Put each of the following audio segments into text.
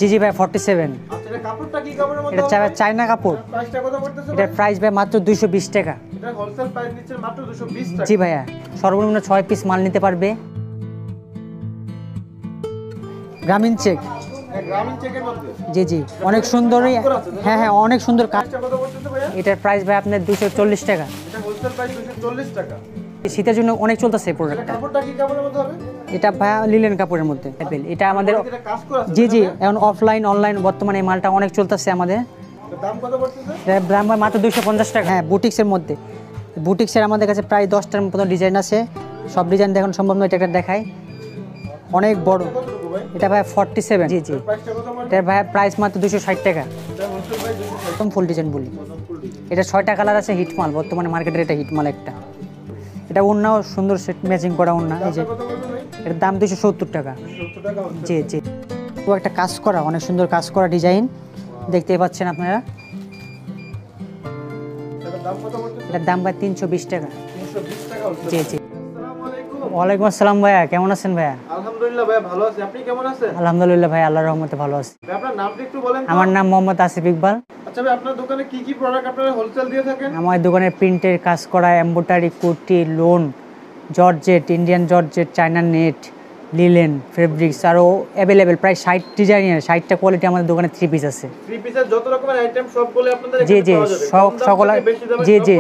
জি জি ভাই 47। আচ্ছা এটা কাপড়টা কি কাপড়ের মধ্যে? এটা চায়না কাপড়। প্রাইসটা কত পড়তেছে? এটার প্রাইস ভাই মাত্র 220 টাকা। এটা হোলসেল প্রাইস নিচ্ছে মাত্র 220 টাকা। জি ভাইয়া, সর্বনিম্ন 6 পিস মাল নিতে পারবে। গ্রামীণ চেক। গ্রামীণ চেকের মধ্যে? জি জি, অনেক সুন্দর। হ্যাঁ হ্যাঁ, অনেক সুন্দর কাজ। প্রাইসটা কত পড়তেছে ভাইয়া? এটার প্রাইস ভাই আপনার 240 টাকা। এটা হোলসেল প্রাইস 240 টাকা। শীতের জন্য অনেক চলতেছে এই প্রোডাক্টটা। কাপড়টা কি কাপড়ের মধ্যে হবে? এটা ভাইয়া লিলেন কাপড়ের মধ্যে। এটা আমাদের জি জি, এখন অফলাইন অনলাইন বর্তমানে এই মালটা অনেক চলতেছে আমাদের। দাম কত পড়তেছে? এটার দাম মাত্র 250 টাকা। হ্যাঁ, বুটিক্সের মধ্যে। বুটিক্সের আমাদের কাছে প্রায় 10টার মতো ডিজাইন আছে। সব ডিজাইন দেখানো সম্ভব নয়, এটা একটা দেখাই। অনেক বড়। এটা ভাই 47। জি জি, এটার ভাই প্রাইস মাত্র 260 টাকা। একদম ফুল ডিজাইন বলি। এটা 6টা কালার আছে, হিটমাল বর্তমানে মার্কেটের, এটা হিটমাল একটা। এটা ওড়নাও সুন্দর সেট ম্যাচিং করা ওড়না। এই যে এটার দাম 270 টাকা। জি জি, তো একটা কাজ করা, অনেক সুন্দর কাজ করা ডিজাইন দেখতেই পাচ্ছেন আপনারা। এটার দাম ভাই 320 টাকা। জি জি। ওয়ালাইকুম আসসালাম ভাইয়া, কেমন আছেন ভাইয়া? আলহামদুলিল্লাহ ভাইয়া ভালো আছি, আপনি কেমন আছেন? আলহামদুলিল্লাহ ভাই, আল্লাহর রহমতে ভালো আছি। আপনার নামটা একটু বলেন। আমার নাম মোহাম্মদ আসিফ ইকবাল। আচ্ছা ভাই, আপনার দোকানে কি কি প্রোডাক্ট আপনারা হোলসেল দিয়ে থাকেন? আমার দোকানে প্রিন্টের কাজ করা, embroidery, kurti, loan, georgette, Indian georgette, China net, linen, fabrics আরও অ্যাভেলেবেল প্রায় 60 ডিজাইনের 60টা কোয়ালিটি আমাদের দোকানে 3 পিস আছে। 3 পিসের যত রকমের আইটেম সবগুলো আপনাদের জি এখানে জি, পাওয়া যাবে। সকল জি জি জি,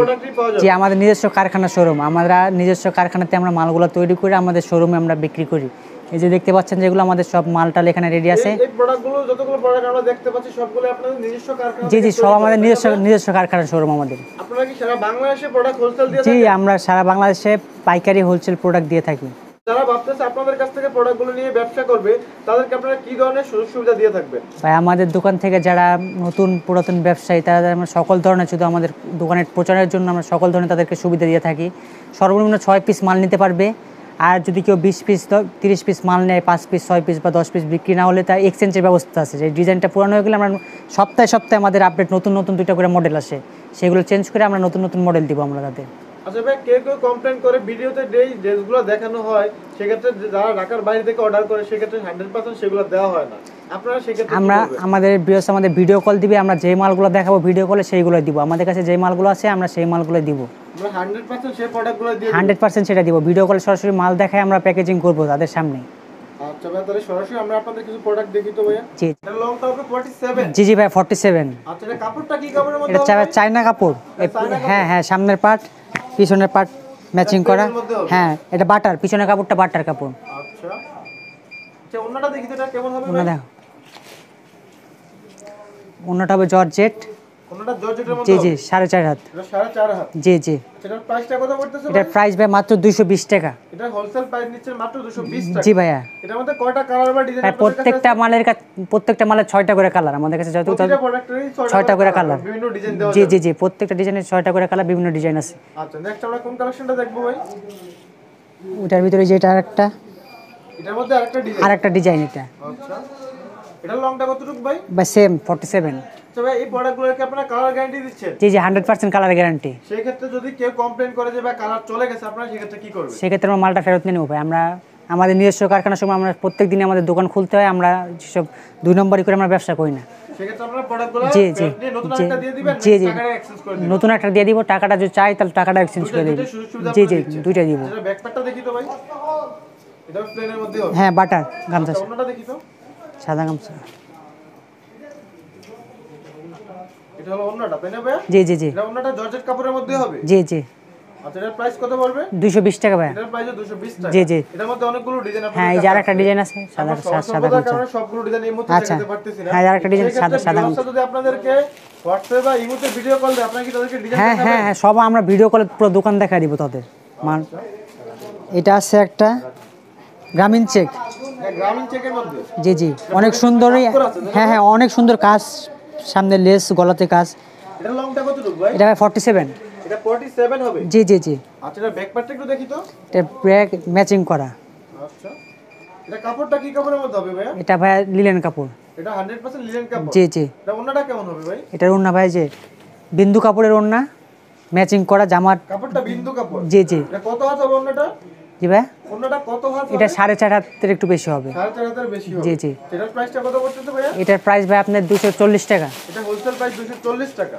জি আমাদের নিজস্ব কারখানা শোরুম। আমরা নিজস্ব কারখানাতে আমরা মালগুলো তৈরি করে আমাদের শোরুমে আমরা বিক্রি করি। এই যে দেখতে পাচ্ছেন যেগুলো আমাদের সব মালটাল এখানে রেডি আছে। এই প্রোডাক্টগুলো যতগুলো প্রোডাক্ট আমরা দেখতে পাচ্ছি সবগুলো আপনাদের নিজস্ব কারখানা? জি জি, সব আমাদের নিজস্ব কারখানা শোরুম আমাদের। আপনারা কি সারা বাংলাদেশে প্রোডাক্ট হোলসেল দিয়ে জি, থাকেন? আমরা সারা বাংলাদেশে পাইকারি হোলসেল প্রোডাক্ট দিয়ে থাকি। যারা ভাবতেছে আপনাদের কাছ থেকে প্রোডাক্টগুলো নিয়ে ব্যবসা করবে, তাদেরকে আপনারা কি ধরনের সুযোগ সুবিধা দিয়ে থাকবেন? ভাই, আমাদের দোকান থেকে যারা নতুন পুরাতন ব্যবসায়ী, তারা আমরা সকল ধরনের, শুধু আমাদের দোকানের প্রচারের জন্য আমরা সকল ধরনের তাদেরকে সুবিধা দিয়ে থাকি। সর্বনিম্ন 6 পিস মাল নিতে পারবে। আর যদি কেউ 20 পিস 30 পিস মাল নেয়, 5 পিস 6 পিস বা 10 পিস বিক্রি না হলে তার এক্সচেঞ্জের ব্যবস্থা আছে। যে ডিজাইনটা পুরানো হয়ে গেলে আমরা সপ্তাহে সপ্তাহে আমাদের আপডেট নতুন নতুন 2টা করে মডেল আসে, সেগুলো চেঞ্জ করে আমরা নতুন নতুন মডেল দিব আমরা তাদের। আচ্ছা ভাই, কেউ কমপ্লেন করে ভিডিওতে যেই ড্রেসগুলো দেখানো হয় সেক্ষেত্রে যারা ঢাকার বাইরে থেকে অর্ডার করে সেক্ষেত্রে 100% সেগুলো দেওয়া হয় না, আপনারা সেক্ষেত্রে আমাদের ভিডিও কল দিবে, আমরা যে মালগুলো দেখাবো ভিডিও কলে সেইগুলো দিব। আমাদের কাছে যে মালগুলো আছে আমরা সেই মালগুলো দিব। আমরা 100% সেই প্রোডাক্টগুলো দিয়ে 100% সেটা দিব। ভিডিও কলে সরাসরি মাল দেখায় আমরা প্যাকেজিং করব তাদের সামনে। আচ্ছা ভাই, তাহলে সরাসরি আমরা আপনাদের কিছু প্রোডাক্ট দেখি তো ভাইয়া। জি, এটা লংটা হবে 47? জি জি ভাই 47। আচ্ছা এটা কাপড়টা কি কাপড়ের মধ্যে এটা হবে? চায়না কাপড়। হ্যাঁ হ্যাঁ, সামনের পার্ট পিছনের পার্ট ম্যাচিং করা। হ্যাঁ, এটা বাটার, পিছনের কাপড়টা বাটার কাপড়। আচ্ছা আচ্ছা, ওন্নাটা দেখি তো, এটা কেমন হবে? ওন্না দেখো, ওন্নাটা হবে জর্জেট। ওন্নাটা জর্জেটের মধ্যে? জি জি, 4.5 হাত। এটা 4.5 হাত? জি জি। এটার প্রাইসটা কত পড়তেছে? এটার প্রাইস ভাই মাত্র 220 টাকা। এটা হোলসেল প্রাইস নিচ্ছে মাত্র 220 টাকা। জি ভাইয়া। এটার মধ্যে কয়টা কালার বা ডিজাইন? প্রত্যেকটা মালের 6টা করে কালার আমাদের কাছে। যত 6টা করে কালার, বিভিন্ন ডিজাইন দেওয়া জি জি জি, প্রত্যেকটা ডিজাইনের 6টা করে কালার, বিভিন্ন ডিজাইন আছে। আচ্ছা, নেক্সট আমরা কোন কালেকশনটা দেখবো ভাই? ওটার ভিতরে যেটা আরেকটা, এটার মধ্যে আরেকটা ডিজাইন এটা। আচ্ছা, এটার লংটা কতটুকু ভাই? বা সেম 47। আচ্ছা ভাই, এই প্রোডাক্টগুলোর কি আপনারা কালার গ্যারান্টি দিচ্ছেন? জি জি, 100% কালার গ্যারান্টি। সেই ক্ষেত্রে যদি কেউ কমপ্লেইন করে যে ভাই কালার চলে গেছে, আপনারা সেই ক্ষেত্রে কি করবেন? সেক্ষেত্রে আমরা মালটা ফেরত নিয়ে নেব ভাই। আমরা আমাদের নিজস্ব কারখানার সময় আমরা প্রত্যেক দিন আমাদের দোকান খুলতে হয়, আমরা সব 2 নম্বরই করে আমরা ব্যবসা করি না। সেক্ষেত্রে আপনারা প্রোডাক্টগুলো জি জি নতুন একটা দিয়ে দিবেন, জি জি, টাকাটা এক্সচেঞ্জ করে দিবেন। নতুন একটা দিয়ে দিব, টাকাটা যদি চাই তাহলে টাকাটা এক্সচেঞ্জ করে দিব। জি জি, দুইটা দিব। এটা ব্যাকপ্যাকটা দেখি তো ভাই, এটা প্লেনের মধ্যে হবে? হ্যাঁ, বাটার গামছা, ওন্নাটা দেখি তো, সাদা গামছা। এটা হলো ওন্নাটা, তাই না ভাই? জি জি জি, এটা ওন্নাটা জর্জেট কাপড়ের মধ্যে হবে? জি জি। আচ্ছা, এটার প্রাইস কত পড়বে? 220 টাকা ভাই। এটার প্রাইস 220 টাকা। জি জি। এটার মধ্যে অনেকগুলো ডিজাইন আছে। হ্যাঁ, এই যে আরেকটা ডিজাইন আছে, সাদা গামছা। আমরা সবগুলো ডিজাইন এই মুহূর্তে আচ্ছা, দেখাতে পারতেছি না। হ্যাঁ, আরেকটা ডিজাইন সাদা গামছা। যদি আপনাদেরকে হোয়াটসঅ্যাপ বা ইমোতে ভিডিও কল দেয়, আপনারা কি তাদেরকে ডিজাইন হ্যাঁ দেখাবেন? হ্যাঁ হ্যাঁ, সব আমরা ভিডিও কলে পুরো দোকান দেখাই দিব তাদের মাল। এটা আছে একটা গ্রামীণ চেক। গ্রামীণ চেকের মধ্যে? জি জি, অনেক সুন্দর। হ্যাঁ হ্যাঁ, অনেক সুন্দর কাজ, সামনে লেস, গলাতে কাজ। এটার লংটা কতটুকু ভাই? এটা 47। এটা 47 হবে? জি জি জি। আচ্ছা, এটা ব্যাক পার্টটা একটু দেখি তো। এটা ব্যাক ম্যাচিং করা। আচ্ছা, এটা কাপড়টা কি কাপড়ের মধ্যে হবে ভাই? এটা ভাই লিলেন কাপড়। এটা 100% লিনেন কাপড়? জি জি। এটা ওন্নাটা কেমন হবে ভাই? এটার ওড়না ভাই যে বিন্দু কাপড়ের ওড়না, ম্যাচিং করা জামার। কাপড়টা বিন্দু কাপড়? জি জি। এটা কত হাত হবে ওন্নাটা? জি ভাই, অন্যটা কত হাত এটা 4.5 হাতের একটু বেশি হবে। 4.5 হাতের বেশি হবে। জি জি। এটার প্রাইসটা কত পড়তেছে ভাইয়া? এটার প্রাইস ভাই আপনার 240 টাকা। এটা হোলসেল প্রাইস 240 টাকা।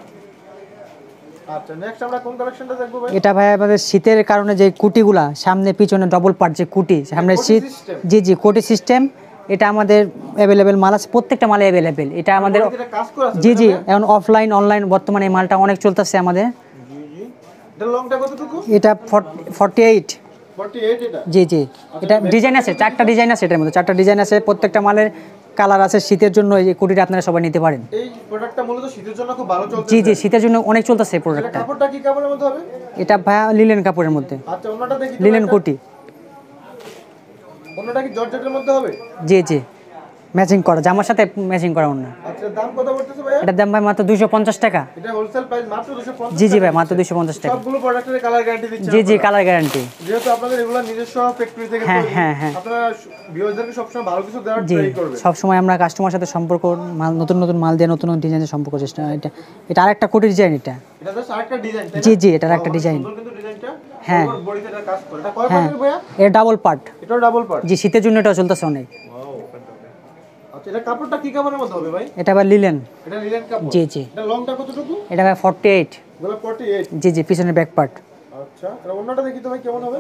আচ্ছা, নেক্সট আমরা কোন কালেকশনটা দেখবো ভাই? এটা ভাই আমাদের শীতের কারণে যে কুটিগুলা সামনে পিছনে ডবল পার্ট যে কুটি সামনে কোটি শীত, system? জি জি কোটি সিস্টেম, এটা আমাদের অ্যাভেলেবেল মাল আছে, প্রত্যেকটা মালে অ্যাভেলেবেল। এটা আমাদের এটা কাজ করা আছে? জি জি, এখন অফলাইন অনলাইন বর্তমানে এই মালটা অনেক চলতেছে আমাদের। জি জি। এটা লংটা কতটুকু? এটা 48। 48 এটা। জি জি, এটা ডিজাইন আছে, 4টা ডিজাইন আছে, এটার মধ্যে 4টা ডিজাইন আছে, প্রত্যেকটা মালের কালার আছে। শীতের জন্য এই কুটিটা আপনারা সবাই নিতে পারেন। এই প্রোডাক্টটা মূলত শীতের জন্য খুব ভালো চলছে। জি জি, শীতের জন্য অনেক চলতেছে এই এটা প্রোডাক্টটা। কাপড়টা কি কাপড়ের মধ্যে হবে? এটা ভাইয়া লিলেন কাপড়ের মধ্যে, আচ্ছা, অন্যটা দেখি তো লিলেন এটা। কোটি। অন্যটা কি জর্জেটের মধ্যে হবে? জি জি, ম্যাচিং করা, জামার সাথে ম্যাচিং করা অন্য। আচ্ছা, দাম কত পড়তেছে ভাইয়া? এটার দাম ভাই মাত্র 250 টাকা। এটা হোলসেল প্রাইস মাত্র 250 জি জি টাকা ভাই, মাত্র দিচ্ছে। 250 টাকা। সবগুলো প্রোডাক্টের কালার গ্যারান্টি দিচ্ছে জি জি, আপনারা। Colour guarantee. যেহেতু আপনাদের এগুলো নিজস্ব ফ্যাক্টরি থেকে হ্যাঁ, তৈরি, হ্যাঁ, হ্যাঁ। আপনারা ভিউয়ারদেরকে সবসময় ভালো কিছু দেওয়ার জি, ট্রাই করবেন। সবসময় আমরা কাস্টমার সাথে সম্পর্ক, মাল নতুন নতুন মাল দিয়ে নতুন নতুন ডিজাইনের সম্পর্ক চেষ্টা। এটা আরেকটা কোটি ডিজাইন এটা। এটা তো আরেকটা ডিজাইন, তাই না? জি জি, এটার একটা ডিজাইন। সুন্দর কিন্তু ডিজাইনটা। হ্যাঁ। ওর বডিতে এটা কাজ করে। এটা কয় হ্যাঁ, পার্টের ভাইয়া? এটা ডাবল পার্ট। এটাও ডাবল পার্ট। জি, শীতের জন্য এটা চলতেছে অনেক। ওয়াও, আচ্ছা, এটা কাপড়টা কি কাপড়ের মধ্যে হবে ভাই? এটা আবার লিলেন। এটা লিনেন কাপড়। জি জি, এটা লংটা কতটুকু? এটা ভাই 48। বলে 48। জি জি, পিছনের ব্যাক পার্ট। আচ্ছা, তাহলে অন্যটা দেখি তো ভাই কেমন হবে?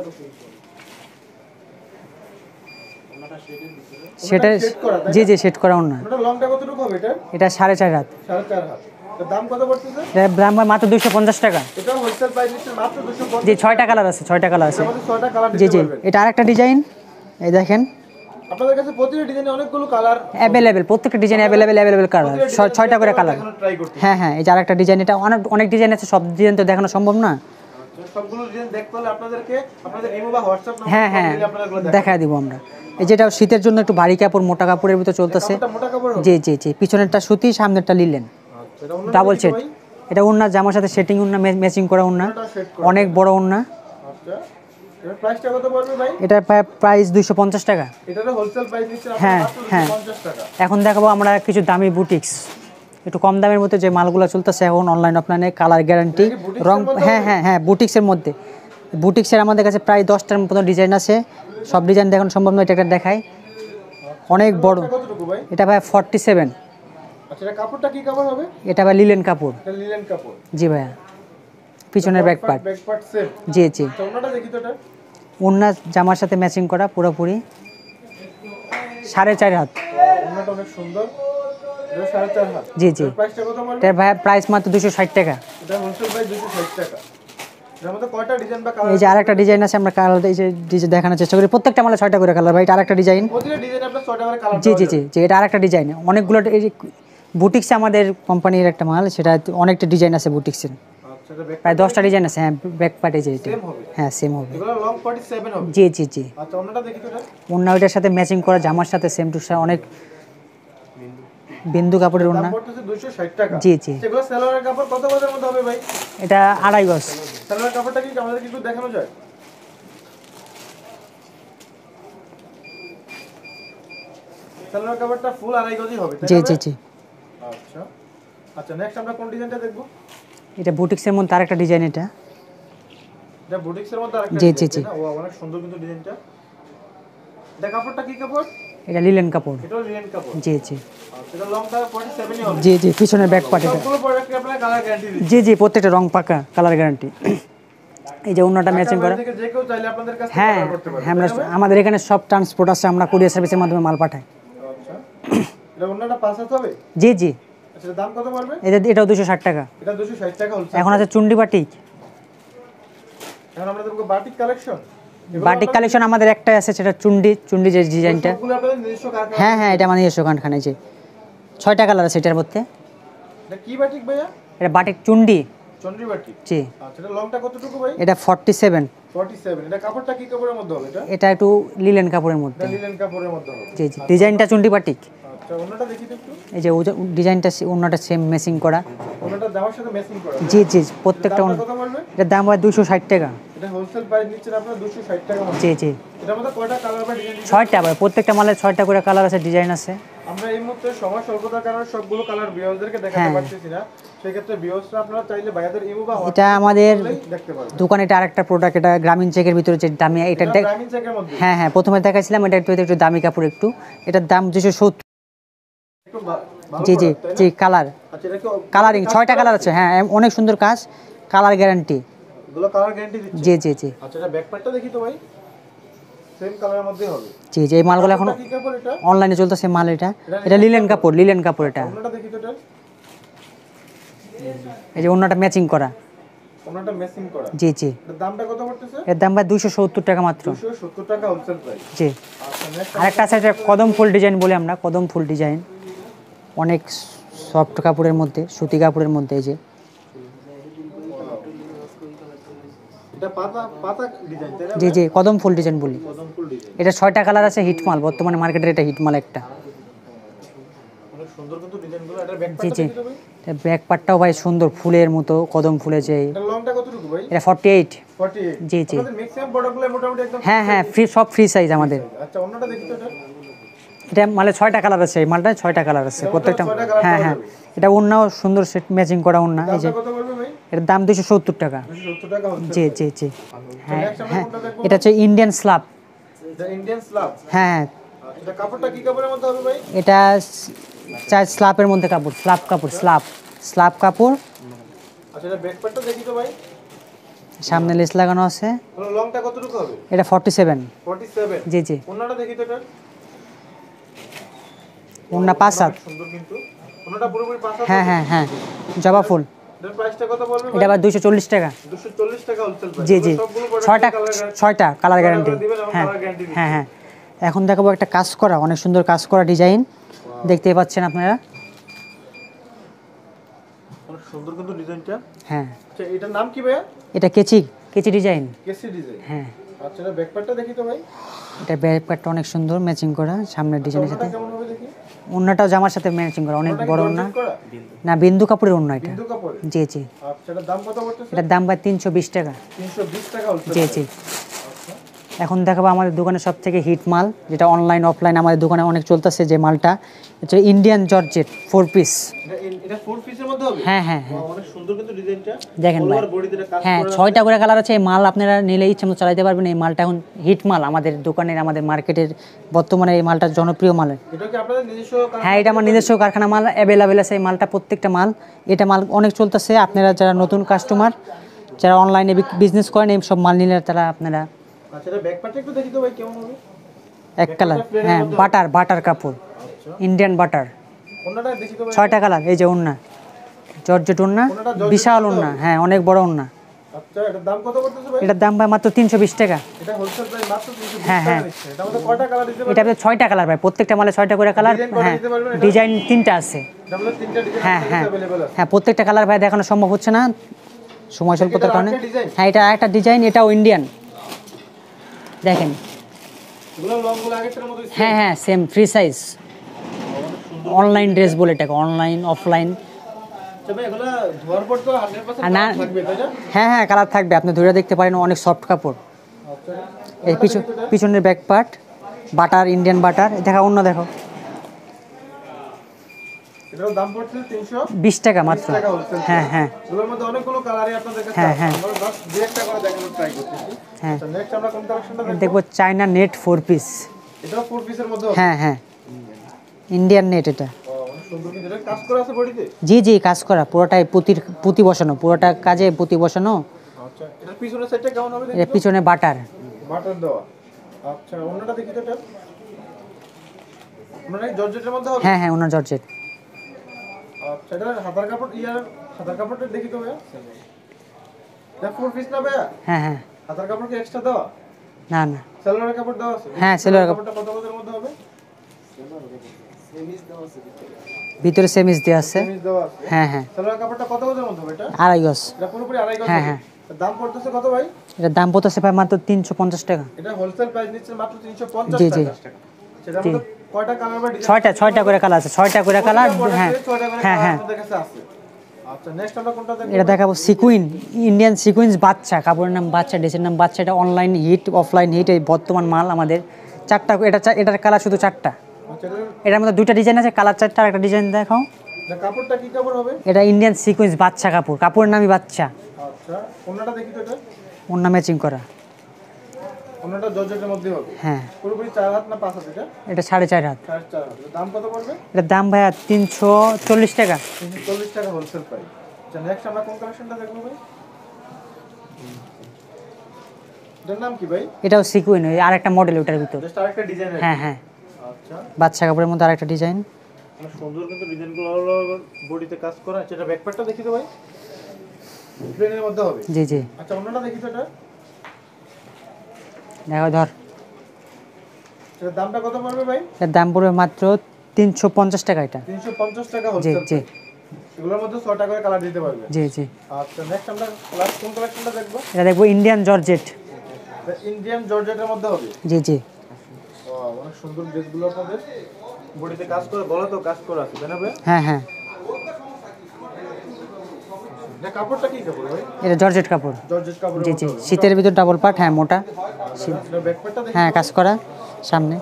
সেটা সেট করা, তাই না? জি জি, সেট করা অন্য। ওটা লংটা কতটুকু হবে এটা? এটা 4.5 হাত। 4.5 হাত। এর দাম কত পড়তেছে? এটার দাম ভাই মাত্র 250 টাকা। এটা হোলসেল প্রাইস নিচ্ছে মাত্র 250। জি, 6টা কালার আছে, 6টা কালার আছে। আমাদের 6টা কালার জি দিতে জি, পারবেন। এটা আরেকটা ডিজাইন, এই দেখেন আপনাদের কাছে প্রতিটা ডিজাইনে অনেকগুলো কালার অ্যাভেলেবেল, প্রত্যেকটা ডিজাইন অ্যাভেলেবেল কালার, 6টা করে কালার। ট্রাই করতে। হ্যাঁ হ্যাঁ, এই যে আরেকটা ডিজাইন, এটা অনেক অনেক ডিজাইন আছে, সব ডিজাইন তো দেখানো সম্ভব না। সবগুলো ডিজাইন দেখতে হলে আপনাদেরকে আপনাদের ইমো বা হোয়াটসঅ্যাপ নাম্বার হ্যাঁ হ্যাঁ, দিলে আপনারা এগুলো দেখায় দিব আমরা। এই যেটা শীতের জন্য একটু ভারী কাপড়, মোটা কাপড়ের ভিতর চলতেছে। কাপড়টা মোটা কাপড় হবে। জি জি জি, পিছনেরটা সুতি, সামনেরটা লিলেন, আচ্ছা, এটা অন্য ডাবল সেট। এটা ওন্না, জামার সাথে সেটিং ওন্না, ম্যাচিং করা ওন্না, সেট করা। অনেক বড় ওন্না। আচ্ছা, এর প্রাইসটা কত পড়বে ভাই? এটার প্রাইস 250 টাকা। এটারও হোলসেল প্রাইস নিচ্ছে হ্যাঁ, মাত্র হ্যাঁ। 250 টাকা। এখন দেখাবো আমরা কিছু দামি বুটিক্স, একটু কম দামের মধ্যে যে মালগুলো চলতেছে এখন অনলাইন অফলাইনে, কালার গ্যারান্টি, এটা কি বুটিক্সের রং। মধ্যে হ্যাঁ হ্যাঁ হ্যাঁ, বুটিক্সের মধ্যে। বুটিক্সের আমাদের কাছে প্রায় 10টার মতো ডিজাইন আছে, সব ডিজাইন দেখানো সম্ভব নয়, এটা একটা দেখাই, অনেক বড়। এটা কতটুকু ভাই? এটা ভাই 47। আচ্ছা, এটা কাপড়টা কি কাপড় হবে? এটা ভাই লিলেন কাপড়। এটা লিনেন কাপড়। জি ভাইয়া, পিছনের back part. Back part same. জি জি, তো ওনাটা দেখি তো এটা। ওন্না জামার সাথে ম্যাচিং করা পুরোপুরি, 4.5 হাত। ওনাটা অনেক সুন্দর। এটা 4.5 হাত। জি জি, এর প্রাইসটা কত পড়বে? এটার ভাই প্রাইস মাত্র 260 টাকা। এটা হোলসেল প্রাইস 260 টাকা। এর মধ্যে কয়টা ডিজাইন বা কালার? এই যে আরেকটা ডিজাইন আছে, আমরা কালার এই যে ডিজাইন দেখানোর চেষ্টা করি, প্রত্যেকটা মালে 6টা করে কালার। ভাই এটা আরেকটা ডিজাইন। প্রতিটা ডিজাইন আপনার 6টা করে কালার। জি জি জি জি, এটা আরেকটা ডিজাইন, অনেকগুলো। এই বুটিক্সে আমাদের কোম্পানির একটা মাল, সেটা অনেকটা ডিজাইন আছে বুটিক্সের, আচ্ছা, এটা ব্যাক প্রায় 10টা ডিজাইন আছে। হ্যাঁ, ব্যাক পার্টে যে এটা, সেম হবে। হ্যাঁ সেম হবে। এগুলো লং 47 হবে। জি জি জি, আচ্ছা, ওনাটা দেখি তো এটা। ওন্না ওইটার সাথে ম্যাচিং করা, জামার সাথে সেম টু সেম, অনেক বিন্দু কাপড়ের দাম ওন্না। পড়তেছে 260 টাকা। জি জি, এগুলো সালোয়ারের কাপড় কত গজের মধ্যে হবে ভাই? এটা 2.5 গজ। সালোয়ার কাপড়টা কি আমাদের একটু দেখানো যায়? সালোয়ার কাপড়টা ফুল 2.5 গজই হবে, তাই জি না জি ভাই? জি, আচ্ছা আচ্ছা, নেক্সট আমরা কোন ডিজাইনটা দেখব? এটা বুটিক্সের মধ্যে আরেকটা ডিজাইন। এটা এটা বুটিক্সের মধ্যে আরেকটা জি, জি, ডিজাইন, জি। তাই না? ও অনেক সুন্দর কিন্তু ডিজাইনটা। এটা কাপড়টা কি কাপড়? এটা লিলেন কাপড়। এটাও লিনেন কাপড়। জি জি আচ্ছা, এটা লংটা 47 ই হবে। জি জি, পিছনের ব্যাক পার্ট। এটা সবগুলো প্রোডাক্টে আপনারা কালার গ্যারান্টি দিচ্ছেন। জি জি, প্রত্যেকটা রং পাকা, কালার গ্যারান্টি। এই যে ওন্নাটা ম্যাচিং করা। থেকে যে কেউ চাইলে আপনাদের কাছে হ্যাঁ অর্ডার করতে পারবে। হ্যাঁ, আমাদের এখানে সব ট্রান্সপোর্ট আছে, আমরা কুরিয়ার সার্ভিসের মাধ্যমে মাল পাঠাই। আচ্ছা, এটা ওনাটা 5 হাত হবে? জি জি, আচ্ছা, দাম কত পড়বে? এটাও 260 টাকা। এটা 260 টাকা হোলসেল। এখন আছে চুন্ডি বাটিক। এখন আমরা দেখব বাটিক কালেকশন। বাটিক কালেকশন আমাদের একটাই আছে, সেটা চুন্ডি যে ডিজাইনটা। সবগুলো আপনাদের নিজস্ব কারখানা। হ্যাঁ হ্যাঁ, এটা আমাদের নিজস্ব কারখানায়। যে 6টা কালার আছে এটার মধ্যে। এটা কি বাটিক ভাইয়া? এটা বাটিক চুন্ডি। চন্দ্রী বাটিক। জি, আচ্ছা, এটা লংটা কতটুকু ভাই? এটা 47। 47। এটা কাপড়টা কি কাপড়ের মধ্যে হবে এটা? এটা একটু লিলেন কাপড়ের মধ্যে। এটা লিনেন কাপড়ের মধ্যে হবে। জি জি, ডিজাইনটা চুন্ডি বাটিক। আচ্ছা, ওনাটা দেখি তো একটু। এই যে ডিজাইনটা ওন্নাটা সেম ম্যাচিং করা। ওনাটা জামার সাথে ম্যাচিং করা। জি জি, প্রত্যেকটা দামটা কত পড়বে? এটার দাম হয় 260 টাকা। এটা হোলসেল প্রাইস নিচ্ছেন আপনারা 260 টাকা মতো। জি জি, এটার মধ্যে কয়টা কালার বা ডিজাইন? 6টা ভাই, প্রত্যেকটা মালের 6টা করে কালার আছে, ডিজাইন আছে। আমরা এই মুহূর্তে সময় স্বল্পতার কারণে সবগুলো কালার ভিউয়ারদেরকে দেখাতে পারতেছি না, সেক্ষেত্রে ভিউয়ারসরা আপনারা চাইলে ভাইয়াদের ইমো বা এটা আমাদের দেখতে পারবেন। দোকানে এটা আরেকটা প্রোডাক্ট, এটা গ্রামীণ চেকের ভিতরে যে দামি, এটা গ্রামীণ চেকের মধ্যে। হ্যাঁ হ্যাঁ, প্রথমে দেখাইছিলাম এটা একটু দামি কাপড় একটু, এটার দাম 270। একটু ভালো জি জি product, তাই না? জি, কালার আচ্ছা, এটা কি কালারিং 6টা কালার আছে, হ্যাঁ অনেক সুন্দর কাজ, কালার গ্যারান্টি। এগুলো কালার গ্যারান্টি দিচ্ছে? জি জি জি আচ্ছা, এটা ব্যাক পার্টটা দেখি তো ভাই, সেম কালারের মধ্যে হবে। জি জি, এই মালগুলো এখন কি কাপড় এটা? অনলাইনে চলতেছে মাল, এটা লিলেন কাপড়, লিলেন কাপড় এটা। ওনাটা দেখি তো এটা, এই যে ওন্নাটা ম্যাচিং করা। ওনাটা ম্যাচিং করা। জি জি, এর দামটা কত পড়তেছে? এর দাম ভাই 270 টাকা মাত্র। 270 টাকা হোলসেল প্রাইস। জি, আচ্ছা, নেক্সট আরেকটা আছে এটা কদম ফুল ডিজাইন বলে আমরা, কদম ফুল ডিজাইন, অনেক সফট কাপড়ের মধ্যে, সুতি কাপড়ের মধ্যে। এই যে এটা পাতা পাতা ডিজাইন, তাই না? জি জি, কদম ফুল ডিজাইন বলি। কদম ফুল ডিজাইন। এটা 6টা কালার আছে, হিটমাল বর্তমানে মার্কেটের, এটা হিটমাল একটা। অনেক সুন্দর কিন্তু ডিজাইনগুলো। এটা ব্যাক জি পার্টটা জি, দেখি তো ভাই। ব্যাক পার্টটাও ভাই সুন্দর, ফুলের মতো কদম ফুলে যে। এটা লংটা কতটুকু ভাই? এটা 48। 48। জি জি, আমাদের ম্যাক্সিমাম প্রোডাক্টগুলো মোটামুটি একদম। হ্যাঁ হ্যাঁ, ফ্রি, সব ফ্রি সাইজ আমাদের। আচ্ছা, ওনাটা দেখি তো এটা। এটা মালে 6টা কালার আছে, এই মালটা 6টা কালার আছে প্রত্যেকটা। 6টা কালার হ্যাঁ পাওয়া হ্যাঁ, যাবে। এটা ওন্নাও সুন্দর সেট ম্যাচিং করা ওন্না। এই যে দামটা কত পড়বে ভাই? এটার দাম 270 টাকা। 270 টাকা হোলসেল। জি জি জি, হ্যাঁ নেক্সট আমরা হ্যাঁ, কোনটা দেখবো? এটা হচ্ছে ইন্ডিয়ান স্ল্যাব। এটা ইন্ডিয়ান স্ল্যাব। হ্যাঁ, এটা কাপড়টা কি কাপড়ের মধ্যে হবে ভাই? এটা চাই স্ল্যাবের মধ্যে কাপড়, স্ল্যাব কাপড়, স্ল্যাব কাপড়। আচ্ছা, এটা ব্যাক পার্টটা দেখি তো ভাই। সামনে লেস লাগানো আছে। হলো লংটা কতটুকু হবে? এটা 47। 47। জি জি, ওনাটা দেখি তো এটা। ওন্না 5 হাত। সুন্দর কিন্তু। ওনাটা পুরোপুরি পাঁচা। হ্যাঁ হ্যাঁ হ্যাঁ, জবা ফুল। এর প্রাইসটা কত পড়বে ভাই? এটা আবার 240 টাকা। 240 টাকা হোলসেল প্রাইস। জি জি, সবগুলো প্রোডাক্ট 6টা কালার গ্যারান্টি। দিবেন এবং হ্যাঁ কালার গ্যারান্টি দিবেন। হ্যাঁ হ্যাঁ, এখন দেখাবো একটা কাজ করা, অনেক সুন্দর কাজ করা ডিজাইন, দেখতেই পাচ্ছেন আপনারা। অনেক সুন্দর কিন্তু ডিজাইনটা। হ্যাঁ, আচ্ছা, এটার নাম কি ভাইয়া? এটা কেচি ডিজাইন। কেসি ডিজাইন। হ্যাঁ, আচ্ছা, এটা ব্যাক পার্টটা দেখি তো ভাই। এটা ব্যাক পার্টটা অনেক সুন্দর ম্যাচিং করা, সামনের ডিজাইনের ওনাটা সাথে। কেমন হবে দেখি? ওন্নাটাও জামার সাথে ম্যাচিং করা, অনেক ওনাটা কি বড় ওন্না। জর্জেট করা? না, বিন্দু কাপড়ের ওন্না এটা। বিন্দু কাপড়। জি জি, আচ্ছা, এটার দাম কত পড়তেছে? এটার দাম ভাই 320 টাকা। 320 টাকা হোলসেল। জি জি, এখন দেখাবো আমাদের দোকানে সব থেকে হিট মাল, যেটা অনলাইন অফলাইন আমাদের দোকানে অনেক চলতেছে, যে মালটা হচ্ছে ইন্ডিয়ান জর্জেট 4 পিস। এটা 4 পিসের মধ্যে হবে? হ্যাঁ হ্যাঁ হ্যাঁ, অনেক সুন্দর কিন্তু ডিজাইনটা। দেখেন ভাই, ওভার বডিতে এটা কাজ হ্যাঁ করা। 6টা করে কালার আছে। এই মাল আপনারা নিলে ইচ্ছে মতো চালাতে পারবেন। এই মালটা এখন হিট মাল আমাদের দোকানের, আমাদের মার্কেটের বর্তমানে এই মালটা জনপ্রিয় মাল। এটা কি আপনাদের নিজস্ব কারখানা? হ্যাঁ, এটা আমার নিজস্ব কারখানা মাল, অ্যাভেলেবেল আছে এই মালটা, প্রত্যেকটা মাল। এটা মাল অনেক চলতেছে। আপনারা যারা নতুন কাস্টমার, যারা অনলাইনে বিজনেস করেন, এই সব মাল নিলে তারা আপনারা। আচ্ছা, এটা ব্যাক পার্টটা একটু দেখি তো ভাই কেমন হবে? এক কালার, হ্যাঁ, বাটার কাপড়, ইন্ডিয়ান বাটার। ওনাটা দেখি তো ভাই। 6টা কালার। এই যে ওন্না, জর্জেট ওন্না, বিশাল ওন্না, হ্যাঁ অনেক বড় ওন্না। আচ্ছা, এটার দাম কত পড়তেছে ভাই? এটার দাম ভাই মাত্র 320 টাকা। এটা হোলসেল প্রাইস মাত্র 320 হ্যাঁ, টাকা হ্যাঁ। নিচ্ছে। এটা আমাদের কয়টা কালার দিতে পারবেন? এটা আপনার 6টা কালার ভাই, প্রত্যেকটা মালে 6টা করে কালার। ডিজাইন করা হ্যাঁ, দিতে পারবেন এটা? ডিজাইন 3টা আছে। এটা আমাদের 3টা ডিজাইন হ্যাঁ হ্যাঁ अवेलेबल আছে। হ্যাঁ, প্রত্যেকটা কালার ভাই দেখানো সম্ভব হচ্ছে না সময় স্বল্পতার কারণে। আরেকটা ডিজাইন? হ্যাঁ, এটা একটা ডিজাইন, এটাও ইন্ডিয়ান। দেখেন, এগুলো লংগুলো আগেরটার মতোই same? হ্যাঁ হ্যাঁ, same free size. Online dress বলে এটাকে, অনলাইন অফলাইন। আচ্ছা ভাই, এগুলো ধোয়ার পর তো 100% আর না, কালার থাকবে, তাই না? হ্যাঁ হ্যাঁ, কালার থাকবে, আপনি ধরে দেখতে পারেন, অনেক সফট কাপড়। আচ্ছা, এই পিছনের back part butter, Indian butter. দেখা অন্য দেখো, এটার দাম পড়ছে 20 টাকা মাত্র। টাকা হোলসেল। হ্যাঁ হ্যাঁ এগুলোর মধ্যে অনেকগুলো কালারই আপনাদের কাছে হ্যাঁ, আছে। হ্যাঁ। আমরা জাস্ট দুই একটা করে দেখানোর ট্রাই করতেছি। হ্যাঁ, আচ্ছা, নেক্সট আমরা কোন কালেকশনটা দেখব? দেখবো চায়না নেট 4 পিস। এটাও 4 পিসের মধ্যে হবে? হ্যাঁ হ্যাঁ, ইন্ডিয়ান নেট এটা। অনেক সুন্দর কিন্তু। এটা কাজ করা আছে বডিতে? জি জি, কাজ করা পুরোটাই, পুঁতি বসানো, পুরোটা কাজে পুঁতি বসানো। আচ্ছা, এটার পিছনের সাইডটা কেমন হবে দেখি এর তো? পিছনে বাটার। বাটার দেওয়া। আচ্ছা, অন্যটা দেখি তো এটা। অন্যটা কি জর্জেটের মধ্যে হবে? হ্যাঁ হ্যাঁ, ওনার জর্জেট। আচ্ছা, এটা হাতার কাপড়, হাতার কাপড়টা দেখি তো ভাইয়া। এটা 4 পিস না ভাইয়া? হ্যাঁ হ্যাঁ, হাতার কাপড় কি এক্সট্রা দেওয়া? না না, সেলোয়ারের কাপড় দেওয়া আছে? হ্যাঁ, সেলোয়ারের কাপড়টা কত গজের মধ্যে হবে? ভিতরে সেমিজ দেওয়া আছে। সেমিজ দেওয়া আছে। হ্যাঁ হ্যাঁ, সেলোয়ার কাপড়টা কত গজের মধ্যে হবে এটা? 2.5 গজ। এটা পুরোপুরি 2.5 গজ। হ্যাঁ, হ্যাঁ। এর দাম পড়তেছে কত ভাই? এটার দাম পড়তেছে ভাই মাত্র 350 টাকা। এটা হোলসেল প্রাইস নিচ্ছে মাত্র 350 জি, জি। টাকা। সেটা মধ্যে কয়টা কালার বা ডিজাইন? 6টা করে কালার আছে, 6টা করে কালার। হ্যাঁ হ্যাঁ হ্যাঁ, আমাদের কাছে আছে। আচ্ছা, নেক্সট আমরা কোনটা দেখব? এটা দেখাবো সিকুইন, ইন্ডিয়ান সিকুইন্স বাচ্চা, কাপড়ের নাম বাচ্চা, ড্রেসের নাম বাচ্চা। এটা অনলাইন হিট, অফলাইন হিট, এই বর্তমান মাল আমাদের। 4টা, এটার কালার শুধু 4টা। আচ্ছা এটার মধ্যে দুইটা ডিজাইন আছে, কালার চারটা, আর একটা ডিজাইন দেখাও। কাপড়টা কি কাপড় হবে? এটা ইন্ডিয়ান সিকোয়েন্স বাচ্চা কাপড়, কাপড়ের নামই বাচ্চা। আচ্ছা ওন্নাটা দেখি তো এটা। ওন্না ম্যাচিং করা। ওন্নাটা জর্জেটের মধ্যে হবে? হ্যাঁ। পুরোপুরি 4 হাত না 5 হাত এটা? এটা 4.5 হাত। 4.5 হাত। দাম কত পড়বে? এটার দাম ভাইয়া 340 টাকা। 340 টাকা হোলসেল প্রাইস। আচ্ছা নেক্সট আমরা কোন কালেকশনটা দেখব ভাই? এটার নাম কি ভাই? এটাও সিকোয়েন্স, আর একটা মডেল ওটার ভিতর। জাস্ট আরেকটা ডিজাইন। হ্যাঁ হ্যাঁ। আচ্ছা বাচ্চা কাপড়ের মধ্যে আরেকটা ডিজাইন। অনেক সুন্দর কিন্তু ডিজাইনগুলো হলো বডিতে কাজ করা আছে। এটা ব্যাকপ্যাকটা দেখি তো ভাই। প্লেনের মধ্যে হবে? জি জি। আচ্ছা ওন্নাটা দেখি তো এটা। দেখো ধর। এটার দামটা কত পড়বে ভাই? এর দাম পড়বে মাত্র 350 টাকা এটা। 350 টাকা জি হোলসেল। জি এগুলোর মধ্যে 6টা করে কালার দিতে পারবে। জি জি। আচ্ছা নেক্সট আমরা লাস্ট কোন কালেকশনটা দেখব? এটা দেখবো ইন্ডিয়ান জর্জেট। ইন্ডিয়ান জর্জেটের মধ্যে হবে? জি জি। অনেক সুন্দর ড্রেসগুলো আপনাদের বডিতে কাজ করে, বলা তো কাজ করা আছে, তাই না ভাই? হ্যাঁ হ্যাঁ। না কাপড়টা কি কাপড় ভাই? এটা জর্জেট কাপড়। জর্জেট কাপড়। জি জি। শীতের ভিতর ডাবল পার্ট, হ্যাঁ মোটা। এটা ব্যাকপ্যাকটা দেখি। হ্যাঁ কাজ করা সামনে।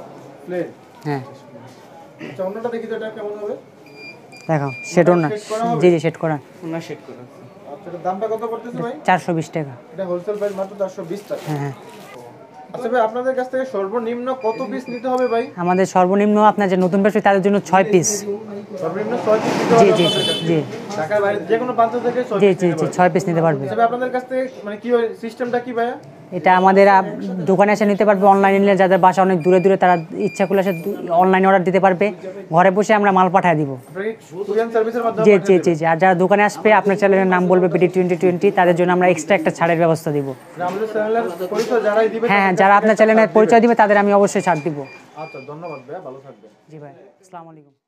প্লেন। হ্যাঁ আচ্ছা ওন্নাটা দেখি তো এটা কেমন হবে? দেখো সেটও না। জি জি সেট করা। ওন্না সেট করা। আচ্ছা এটার দামটা কত পড়তেছে ভাই? 420 টাকা। এটা হোলসেল প্রাইস মাত্র 420 টাকা। হ্যাঁ হ্যাঁ। আচ্ছা ভাই আপনাদের কাছ থেকে সর্বনিম্ন কত পিস নিতে হবে ভাই? আমাদের সর্বনিম্ন আপনার যে নতুন ব্যবসায়ী তাদের জন্য 6 পিস। সর্বনিম্ন 6 পিস নিতে জি হবে জি আপনাদের কাছে? জি ঢাকার বাইরে যে কোনো প্রান্ত থেকে 6 জি পিস জি নিতে জি পারবে। 6 পিস নিতে পারবে। তবে আপনাদের কাছ থেকে মানে কি হয় সিস্টেমটা কি ভাইয়া? এটা আমাদের দোকানে এসে নিতে পারবে, অনলাইনে নিলে যাদের বাসা অনেক দূরে দূরে তারা ইচ্ছা করলে এসে অনলাইনে অর্ডার দিতে পারবে, ঘরে বসে আমরা মাল পাঠিয়ে দিব। আপনারা কি কুরিয়ার সার্ভিসের মাধ্যমে জি জি পাঠিয়ে জি জি। আর যারা দোকানে আসবে আপনার চ্যানেলের নাম বলবে বিডি 2020, তাদের জন্য আমরা এক্সট্রা একটা ছাড়ের ব্যবস্থা দিব। দেবেন? আমাদের চ্যানেলের পরিচয় যারাই দিবে হ্যাঁ হ্যাঁ, যারা আপনার চ্যানেলের পরিচয় দিবে তাদের আমি অবশ্যই ছাড় দিব। আচ্ছা ধন্যবাদ ভাইয়া, ভালো থাকবেন। জি ভাই, আসসালামু আলাইকুম।